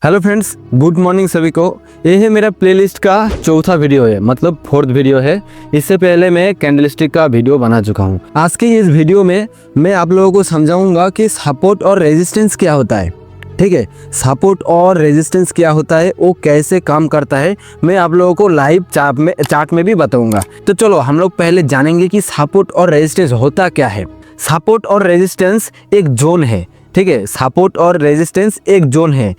Hello friends, good morning सभी को। ये है मेरा प्लेलिस्ट का चौथा वीडियो है, मतलब फोर्थ वीडियो है। इससे पहले मैं कैंडलस्टिक का वीडियो बना चुका हूँ। आज के इस वीडियो में मैं आप लोगों को समझाऊंगा कि सपोर्ट और रेजिस्टेंस क्या होता है। ठीक है, सपोर्ट और रेजिस्टेंस क्या होता है, वो कैसे काम करता है, मैं आप लोगों को लाइव चार्ट में भी बताऊंगा। तो चलो हम लोग पहले जानेंगे कि सपोर्ट और रेजिस्टेंस होता क्या है। सपोर्ट और रेजिस्टेंस एक जोन है। ठीक है, सपोर्ट और रेजिस्टेंस एक जोन है।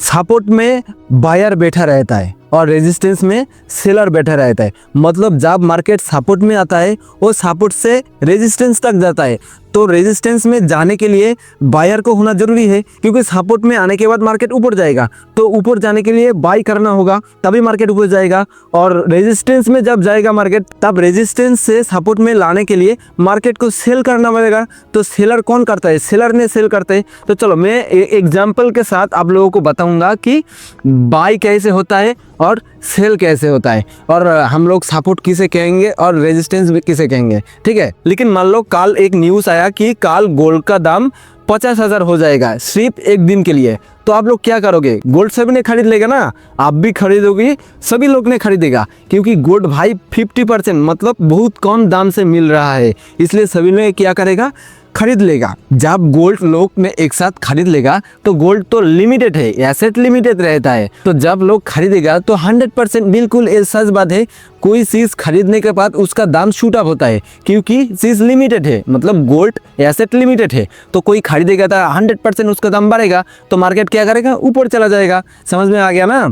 सपोर्ट में बायर बैठा रहता है और रेजिस्टेंस में सेलर बैठा रहता है। मतलब जब मार्केट सपोर्ट में आता है वो सपोर्ट से रेजिस्टेंस तक जाता है, तो रेजिस्टेंस में जाने के लिए बायर को होना जरूरी है, क्योंकि सपोर्ट में आने के बाद मार्केट ऊपर जाएगा, तो ऊपर जाने के लिए बाई करना होगा, तभी मार्केट ऊपर जाएगा। और रेजिस्टेंस में जब जाएगा मार्केट, तब रेजिस्टेंस से सपोर्ट में लाने के लिए मार्केट को सेल करना पड़ेगा। तो सेलर कौन करता है? सेलर ने सेल करते हैं। तो चलो मैं एग्जाम्पल के साथ आप लोगों को बताऊंगा कि बाई कैसे होता है और सेल कैसे होता है, और हम लोग सपोर्ट किसे कहेंगे और रेजिस्टेंस किसे कहेंगे। ठीक है, लेकिन मान लो कल एक न्यूज़ आया कि कल गोल्ड का दाम 50,000 हो जाएगा सिर्फ एक दिन के लिए। तो आप लोग क्या करोगे? गोल्ड सभी ने खरीद लेगा ना, आप भी खरीदोगे, सभी लोग ने खरीदेगा, क्योंकि गोल्ड भाई 50% मतलब बहुत कम दाम से मिल रहा है, इसलिए सभी ने क्या करेगा? खरीद लेगा। जब गोल्ड लोग ने एक साथ खरीद लेगा तो गोल्ड तो लिमिटेड है, एसेट लिमिटेड रहता है, तो जब लोग खरीदेगा तो 100% बिल्कुल ये सच बात है, कोई चीज़ खरीदने के बाद उसका दाम शूट अप होता है, क्योंकि चीज़ लिमिटेड है, मतलब गोल्ड एसेट लिमिटेड है। तो कोई खरीदेगा तो 100% उसका दाम बढ़ेगा, तो मार्केट क्या करेगा? ऊपर चला जाएगा। समझ में आ गया ना?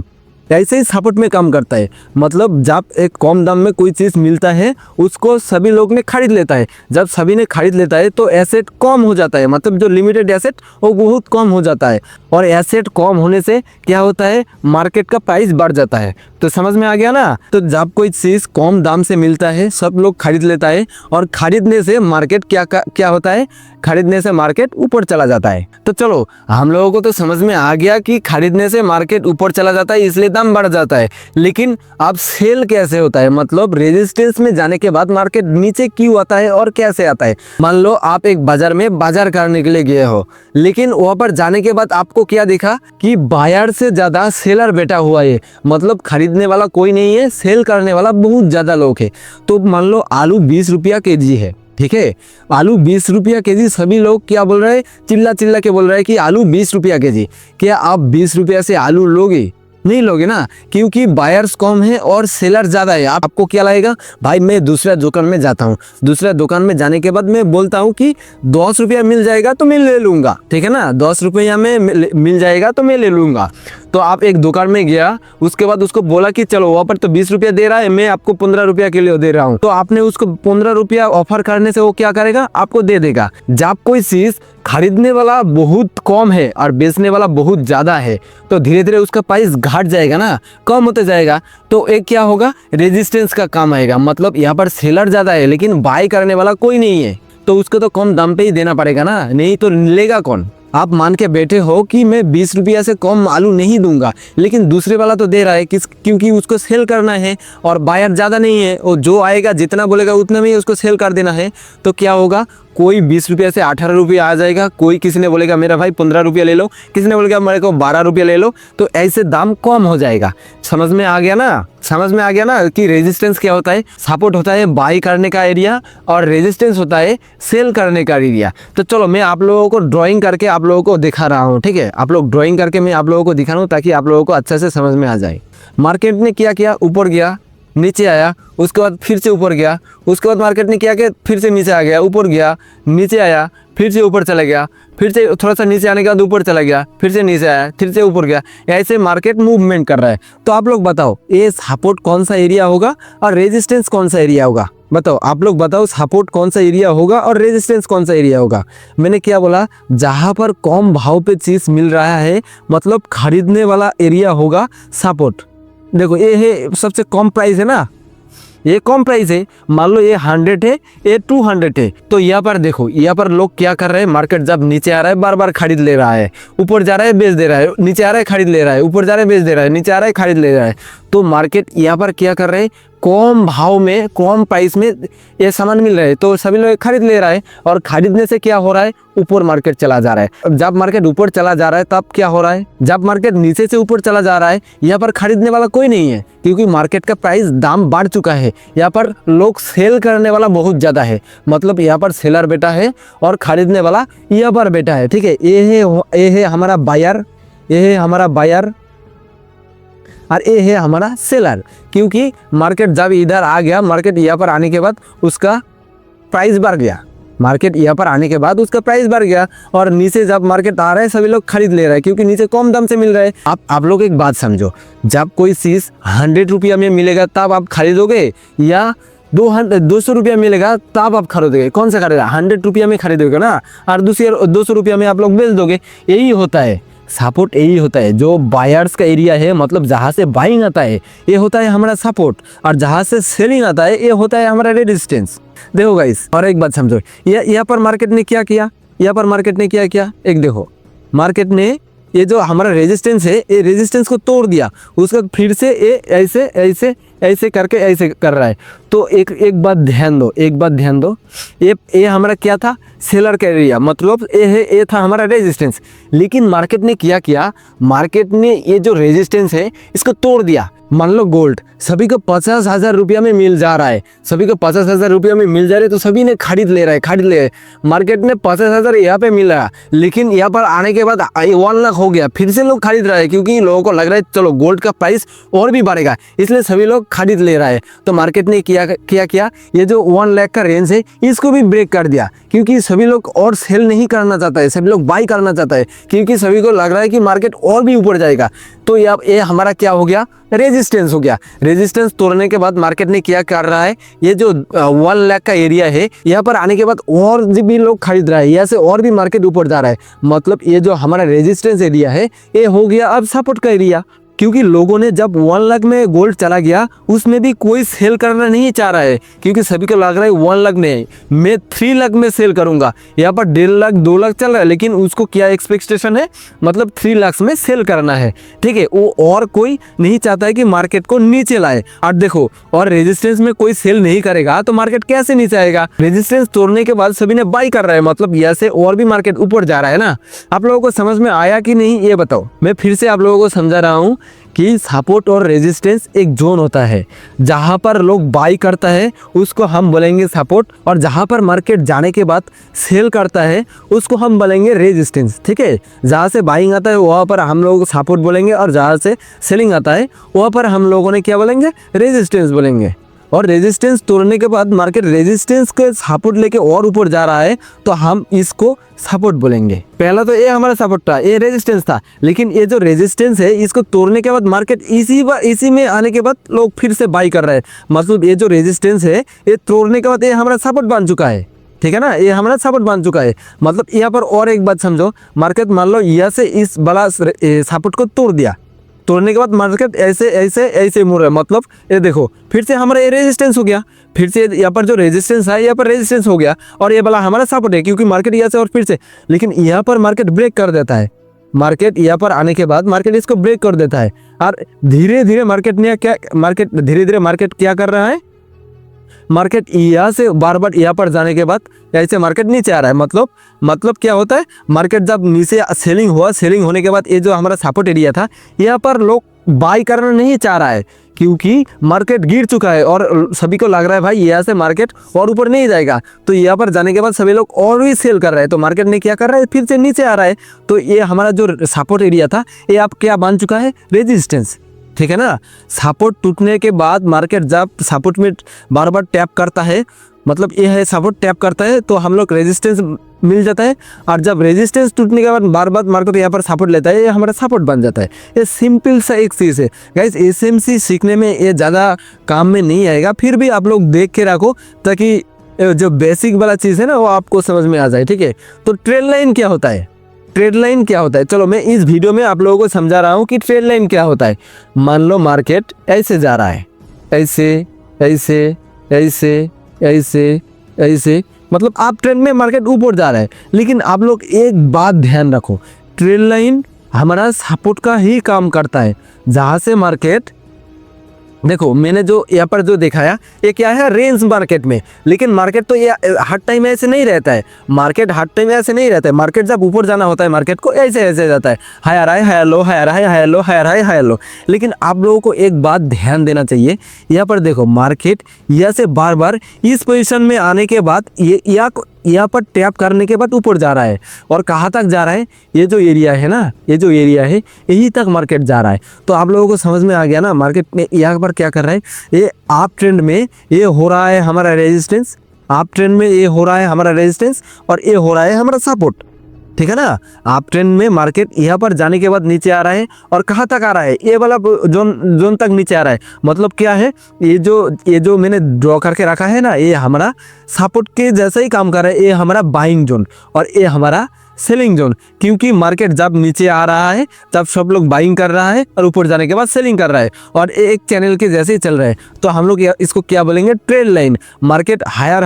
ऐसे ही सपोर्ट में काम करता है। मतलब जब एक कम दाम में कोई चीज़ मिलता है उसको सभी लोग ने खरीद लेता है। जब सभी ने खरीद लेता है तो एसेट कम हो जाता है, मतलब जो लिमिटेड एसेट वो बहुत कम हो जाता है, और एसेट कम होने से क्या होता है? मार्केट का प्राइस बढ़ जाता है। तो समझ में आ गया ना? तो जब कोई चीज़ कम दाम से मिलता है सब लोग खरीद लेता है, और खरीदने से मार्केट क्या होता है? खरीदने से मार्केट ऊपर चला जाता है। तो चलो हम लोगों को तो समझ में आ गया कि खरीदने से मार्केट ऊपर चला जाता है, इसलिए दाम बढ़ जाता है। लेकिन अब सेल कैसे होता है? मतलब रेजिस्टेंस में जाने के बाद मार्केट नीचे क्यों आता है और कैसे आता है? मान लो आप एक बाजार में बाजार करने के लिए गए हो, लेकिन वहां पर जाने के बाद आपको क्या दिखा कि बायर से ज्यादा सेलर बैठा हुआ है। मतलब खरीदने वाला कोई नहीं है, सेल करने वाला बहुत ज्यादा लोग है। तो मान लो आलू 20 रुपया केजी है। ठीक है, आलू 20 रुपया केजी। सभी लोग क्या बोल रहे हैं? चिल्ला के बोल रहे हैं कि आलू 20 रुपया केजी। क्या आप 20 रुपया से आलू लोगे? नहीं लोगे ना, क्योंकि बायर्स कम है और सेलर ज़्यादा है। आपको क्या लगेगा? भाई मैं दूसरा दुकान में जाता हूँ, दूसरा दुकान में जाने के बाद मैं बोलता हूँ कि 10 रुपया मिल जाएगा तो मैं ले लूँगा। ठीक है ना, 10 रुपया में मिल जाएगा तो मैं ले लूँगा। तो आप एक दुकान में गया, उसके बाद उसको बोला कि चलो वहाँ पर तो 20 रुपया दे रहा है, मैं आपको 15 रुपया के लिए दे रहा हूँ। तो आपने उसको 15 रुपया ऑफर करने से वो क्या करेगा? आपको दे देगा। जब कोई चीज़ खरीदने वाला बहुत कम है और बेचने वाला बहुत ज़्यादा है, तो धीरे धीरे उसका प्राइस घट जाएगा ना, कम होते जाएगा। तो एक क्या होगा? रेजिस्टेंस का काम आएगा। मतलब यहाँ पर सेलर ज़्यादा है लेकिन बाई करने वाला कोई नहीं है, तो उसको तो कम दाम पे ही देना पड़ेगा ना, नहीं तो लेगा कौन? आप मान के बैठे हो कि मैं 20 रुपया से कम आलू नहीं दूंगा, लेकिन दूसरे वाला तो दे रहा है, क्योंकि उसको सेल करना है और बायर ज़्यादा नहीं है, और जो आएगा जितना बोलेगा उतना में ही उसको सेल कर देना है। तो क्या होगा? कोई 20 रुपया से 18 रुपया आ जाएगा, कोई किसी ने बोलेगा मेरा भाई 15 रुपया ले लो, किसी ने बोलेगा मेरे को 12 रुपया ले लो, तो ऐसे दाम कम हो जाएगा। समझ में आ गया ना? समझ में आ गया ना कि रेजिस्टेंस क्या होता है? सपोर्ट होता है बाई करने का एरिया, और रेजिस्टेंस होता है सेल करने का एरिया। तो चलो मैं आप लोगों को ड्राइंग करके आप लोगों को दिखा रहा हूँ। ठीक है, आप लोग ड्राइंग करके मैं आप लोगों को दिखा रहा हूँ ताकि आप लोगों को अच्छे से समझ में आ जाए। मार्केट ने क्या किया? ऊपर गया, नीचे आया, उसके बाद फिर से ऊपर गया, उसके बाद मार्केट ने क्या किया? फिर से नीचे आ गया, ऊपर गया, नीचे आया, फिर से ऊपर चला गया, फिर से थोड़ा सा नीचे आने के बाद ऊपर चला गया, फिर से नीचे आया, फिर से ऊपर गया। ऐसे मार्केट मूवमेंट कर रहा है। तो आप लोग बताओ ये सपोर्ट कौन सा एरिया होगा और रेजिस्टेंस कौन सा एरिया होगा? बताओ, आप लोग बताओ, सपोर्ट कौन सा एरिया होगा और रेजिस्टेंस कौन सा एरिया होगा? मैंने क्या बोला? जहाँ पर कम भाव पे चीज़ मिल रहा है, मतलब खरीदने वाला एरिया होगा सपोर्ट। देखो ये है सबसे कम प्राइस है ना, ये कम प्राइस है। मान लो ये 100 है, ये 200 है। तो यहाँ पर देखो, यहाँ पर लोग क्या कर रहे हैं? मार्केट जब नीचे आ रहा है बार बार खरीद ले रहा है, ऊपर जा रहा है बेच दे रहा है, नीचे आ रहा है खरीद ले रहा है, ऊपर जा रहा है बेच दे रहा है, नीचे आ रहा है खरीद ले रहा है। तो मार्केट यहाँ पर क्या कर रहे हैं? कम भाव में कम प्राइस में ये सामान मिल रहा है तो सभी लोग खरीद ले रहा है, और खरीदने से क्या हो रहा है, ऊपर मार्केट चला जा रहा है। जब मार्केट ऊपर चला जा रहा है तब क्या हो रहा है, जब मार्केट नीचे से ऊपर चला जा रहा है यहाँ पर खरीदने वाला कोई नहीं है, क्योंकि मार्केट का प्राइस दाम बढ़ चुका है। यहाँ पर लोग सेल करने वाला बहुत ज़्यादा है, मतलब यहाँ पर सेलर बैठा है और खरीदने वाला यहाँ पर बैठा है। ठीक है, ये है हमारा बायर, ये है हमारा बायर और ये है हमारा सेलर। क्योंकि मार्केट जब इधर आ गया, मार्केट यहाँ पर आने के बाद उसका प्राइस बढ़ गया, मार्केट यहाँ पर आने के बाद उसका प्राइस बढ़ गया, और नीचे जब मार्केट आ रहा है सभी लोग खरीद ले रहे हैं क्योंकि नीचे कम दाम से मिल रहा है। आप लोग एक बात समझो, जब कोई चीज़ 100 रुपया में मिलेगा तब आप खरीदोगे, या 200 रुपया मिलेगा तब आप खरीदोगे, कौन सा खरीदेगा? 100 रुपया में खरीदोगे ना, और 200 रुपया में आप लोग बेच दोगे। यही होता है सपोर्ट, यही होता है। जो बायर्स का एरिया है, मतलब जहाँ से बाइंग आता है ये होता है हमारा सपोर्ट, और जहाँ से सेलिंग आता है ये होता है हमारा रेजिस्टेंस। देखो गाइस, और एक बात समझो, यहाँ पर मार्केट ने क्या किया, यहाँ पर मार्केट ने क्या किया, एक देखो, मार्केट ने ये जो हमारा रेजिस्टेंस है ये रेजिस्टेंस को तोड़ दिया, उसका फिर से ये ऐसे ऐसे ऐसे करके ऐसे कर रहा है। तो एक बात ध्यान दो, एक बात ध्यान दो, ये हमारा क्या था, सेलर का एरिया, मतलब ये था हमारा रेजिस्टेंस। लेकिन मार्केट ने क्या किया, मार्केट ने ये जो रेजिस्टेंस है इसको तोड़ दिया। मान लो गोल्ड सभी को 50,000 रुपया में मिल जा रहा है, सभी को 50,000 रुपया में मिल जा रहा है, तो सभी ने खरीद ले रहा है। मार्केट ने 50,000 यहाँ पे मिल रहा है, लेकिन यहाँ पर आने के बाद 1 लाख हो गया, फिर से लोग खरीद रहे हैं क्योंकि लोगों को लग रहा है चलो गोल्ड का प्राइस और भी बढ़ेगा, इसलिए सभी लोग खरीद ले रहा है। तो मार्केट ने किया ये जो 1 लाख का रेंज है इसको भी ब्रेक कर दिया, क्योंकि सभी लोग और सेल नहीं करना चाहता है, सभी लोग बाई करना चाहता है, क्योंकि सभी को लग रहा है कि मार्केट और भी ऊपर जाएगा। तो ये हमारा क्या हो गया, रेजिस्टेंस हो गया। रेजिस्टेंस तोड़ने के बाद मार्केट ने क्या कर रहा है, ये जो 1 लाख का एरिया है यहाँ पर आने के बाद और भी लोग खरीद रहा है, यहाँ से और भी मार्केट ऊपर जा रहा है। मतलब ये जो हमारा रेजिस्टेंस एरिया है ये हो गया अब सपोर्ट का एरिया, क्योंकि लोगों ने जब 1 लाख में गोल्ड चला गया उसमें भी कोई सेल करना नहीं चाह रहा है, क्योंकि सभी को लग रहा है 1 लाख नहीं, मैं 3 लाख में सेल करूंगा। यहाँ पर 1.5 लाख 2 लाख चल रहा है, लेकिन उसको क्या एक्सपेक्टेशन है, मतलब 3 लाख में सेल करना है। ठीक है, वो और कोई नहीं चाहता है कि मार्केट को नीचे लाए। और देखो, और रेजिस्टेंस में कोई सेल नहीं करेगा तो मार्केट कैसे नीचे आएगा। रेजिस्टेंस तोड़ने के बाद सभी ने बाई कर रहा है, मतलब यहाँ से और भी मार्केट ऊपर जा रहा है ना। आप लोगों को समझ में आया कि नहीं ये बताओ। मैं फिर से आप लोगों को समझा रहा हूँ कि सपोर्ट और रेजिस्टेंस एक जोन होता है, जहाँ पर लोग बाई करता है उसको हम बोलेंगे सपोर्ट, और जहाँ पर मार्केट जाने के बाद सेल करता है उसको हम बोलेंगे रेजिस्टेंस। ठीक है, जहाँ से बाइंग आता है वहाँ पर हम लोग सपोर्ट बोलेंगे, और जहाँ से सेलिंग आता है वहाँ पर हम लोगों ने क्या बोलेंगे, रेजिस्टेंस बोलेंगे। और रेजिस्टेंस तोड़ने के बाद मार्केट रेजिस्टेंस के सपोर्ट लेके और ऊपर जा रहा है तो हम इसको सपोर्ट बोलेंगे। पहला तो ये हमारा सपोर्ट था, ये रेजिस्टेंस था, लेकिन ये जो रेजिस्टेंस है इसको तोड़ने के बाद मार्केट इसी में आने के बाद लोग फिर से बाई कर रहे हैं। मतलब ये जो रेजिस्टेंस है ये तोड़ने के बाद ये हमारा सपोर्ट बन चुका है। ठीक है ना, ये हमारा सपोर्ट बन चुका है। मतलब यहाँ पर और एक बात समझो, मार्केट मान लो यहाँ से इस वाला सपोर्ट को तोड़ दिया, तोड़ने के बाद मार्केट ऐसे ऐसे ऐसे मुड़ रहा है, मतलब ये देखो फिर से हमारा ये रेजिस्टेंस हो गया, फिर से यहाँ पर जो रेजिस्टेंस है यहाँ पर रेजिस्टेंस हो गया, और ये वाला हमारा सपोर्ट है क्योंकि मार्केट यहाँ से और फिर से, लेकिन यहाँ पर मार्केट ब्रेक कर देता है। मार्केट यहाँ पर आने के बाद मार्केट इसको ब्रेक कर देता है, और धीरे धीरे मार्केट क्या कर रहा है, मार्केट यहाँ से बार बार यहाँ पर जाने के बाद ऐसे मार्केट नीचे आ रहा है। मतलब क्या होता है, मार्केट जब नीचे सेलिंग हुआ, सेलिंग होने के बाद ये जो हमारा सपोर्ट एरिया था यहाँ पर लोग बाई करना नहीं चाह रहा है, क्योंकि मार्केट गिर चुका है और सभी को लग रहा है भाई यहाँ से मार्केट और ऊपर नहीं जाएगा। तो यहाँ पर जाने के बाद सभी लोग और भी सेल कर रहे हैं, तो मार्केट ने क्या कर रहा है, फिर से नीचे आ रहा है। तो ये हमारा जो सपोर्ट एरिया था ये अब क्या बन चुका है, रेजिस्टेंस। ठीक है ना, सपोर्ट टूटने के बाद मार्केट जब सपोर्ट में बार बार टैप करता है, मतलब ये है सपोर्ट टैप करता है तो हम लोग रेजिस्टेंस मिल जाता है, और जब रेजिस्टेंस टूटने के बाद बार बार मार्केट यहाँ पर सपोर्ट लेता है, ये हमारा सपोर्ट बन जाता है। ये सिंपल सा एक चीज़ है गाइस, एसएमसी सीखने में ये ज़्यादा काम में नहीं आएगा, फिर भी आप लोग देख के रखो ताकि जो बेसिक वाला चीज़ है ना वो आपको समझ में आ जाए। ठीक है, तो ट्रेड लाइन क्या होता है, ट्रेड लाइन क्या होता है, चलो मैं इस वीडियो में आप लोगों को समझा रहा हूँ कि ट्रेड लाइन क्या होता है। मान लो मार्केट ऐसे जा रहा है, ऐसे ऐसे ऐसे ऐसे ऐसे, मतलब आप ट्रेंड में मार्केट ऊपर जा रहा है। लेकिन आप लोग एक बात ध्यान रखो, ट्रेड लाइन हमारा सपोर्ट का ही काम करता है, जहाँ से मार्केट देखो मैंने जो यहाँ पर जो दिखाया ये क्या है, रेंज मार्केट में। लेकिन मार्केट तो ये हर टाइम ऐसे नहीं रहता है, मार्केट हर टाइम ऐसे नहीं रहता है। मार्केट जब ऊपर जाना होता है मार्केट को ऐसे ऐसे जाता है, higher high higher low, higher high higher low, higher high higher low. लेकिन आप लोगों को एक बात ध्यान देना चाहिए, यहाँ पर देखो मार्केट यहाँ से बार बार इस पोजीशन में आने के बाद ये यहाँ पर टैप करने के बाद ऊपर जा रहा है। और कहाँ तक जा रहा है, ये जो एरिया है ना, ये जो एरिया है यहीं तक मार्केट जा रहा है। तो आप लोगों को समझ में आ गया ना मार्केट में यहाँ पर क्या कर रहा है। ये आप ट्रेंड में ये हो रहा है हमारा रेजिस्टेंस, आप ट्रेंड में ये हो रहा है हमारा रेजिस्टेंस, और ये हो रहा है हमारा सपोर्ट। ठीक है ना, आप ट्रेंड में मार्केट यहाँ पर जाने के बाद नीचे आ रहा है। और कहाँ तक आ रहा है, ये वाला जोन तक नीचे आ रहा है। मतलब क्या है, ये जो मैंने ड्रॉ करके रखा है ना, ये हमारा सपोर्ट के जैसा ही काम कर रहा है। ये हमारा बाइंग जोन और ये हमारा सेलिंग जोन। क्योंकि मार्केट जब नीचे आ रहा है तब सब लोग बाइंग कर रहा है और ऊपर जाने के बाद सेलिंग कर रहा है, और एक चैनल के जैसे ही चल रहा है। तो हम लोग इसको क्या बोलेंगे, trade line. Market higher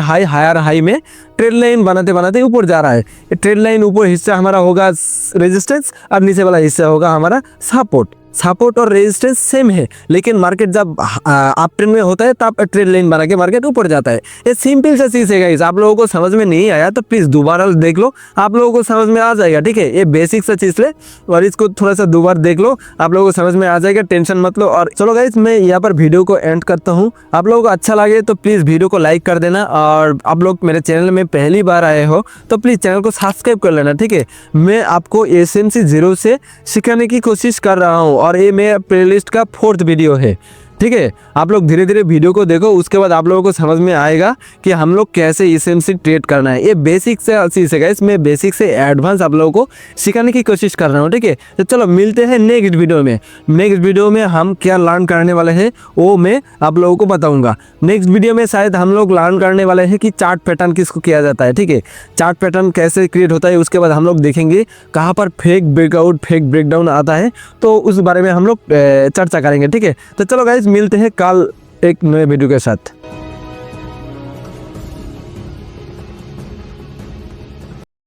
high में ट्रेड लाइन बनाते बनाते ऊपर जा रहा है। ये ट्रेड लाइन ऊपर हिस्सा हमारा होगा रेजिस्टेंस और नीचे वाला हिस्सा होगा हमारा सपोर्ट। सपोर्ट और रेजिस्टेंस सेम है, लेकिन मार्केट जब अप ट्रेंड में होता है तब ट्रेड लाइन बना के मार्केट ऊपर जाता है। ये सिंपल सा चीज़ है गाइस। आप लोगों को समझ में नहीं आया तो प्लीज़ दोबारा देख लो, आप लोगों को समझ में आ जाएगा। ठीक है, ये बेसिक सा चीज़ है और इसको थोड़ा सा दोबारा देख लो, आप लोगों को समझ में आ जाएगा, टेंशन मत लो। और चलो गाइस, मैं यहाँ पर वीडियो को एंड करता हूँ। आप लोगों को अच्छा लगे तो प्लीज़ वीडियो को लाइक कर देना, और आप लोग मेरे चैनल में पहली बार आए हो तो प्लीज़ चैनल को सब्सक्राइब कर लेना। ठीक है, मैं आपको एसएमसी 0 से सिखाने की कोशिश कर रहा हूँ, और ये मेरा प्लेलिस्ट का 4th वीडियो है। ठीक है, आप लोग धीरे धीरे वीडियो को देखो, उसके बाद आप लोगों को समझ में आएगा कि हम लोग कैसे एसएमसी ट्रेड करना है। ये बेसिक से चीज़ है गाइस, मैं बेसिक से एडवांस आप लोगों को सिखाने की कोशिश कर रहा हूँ। ठीक है, तो चलो मिलते हैं नेक्स्ट वीडियो में। नेक्स्ट वीडियो में हम क्या लर्न करने वाले हैं वो मैं आप लोगों को बताऊँगा। नेक्स्ट वीडियो में शायद हम लोग लर्न करने वाले हैं कि चार्ट पैटर्न किसको किया जाता है। ठीक है, चार्ट पैटर्न कैसे क्रिएट होता है, उसके बाद हम लोग देखेंगे कहाँ पर फेक ब्रेकआउट फेक ब्रेकडाउन आता है, तो उस बारे में हम लोग चर्चा करेंगे। ठीक है, तो चलो गाइस मिलते हैं कल एक नए वीडियो के साथ।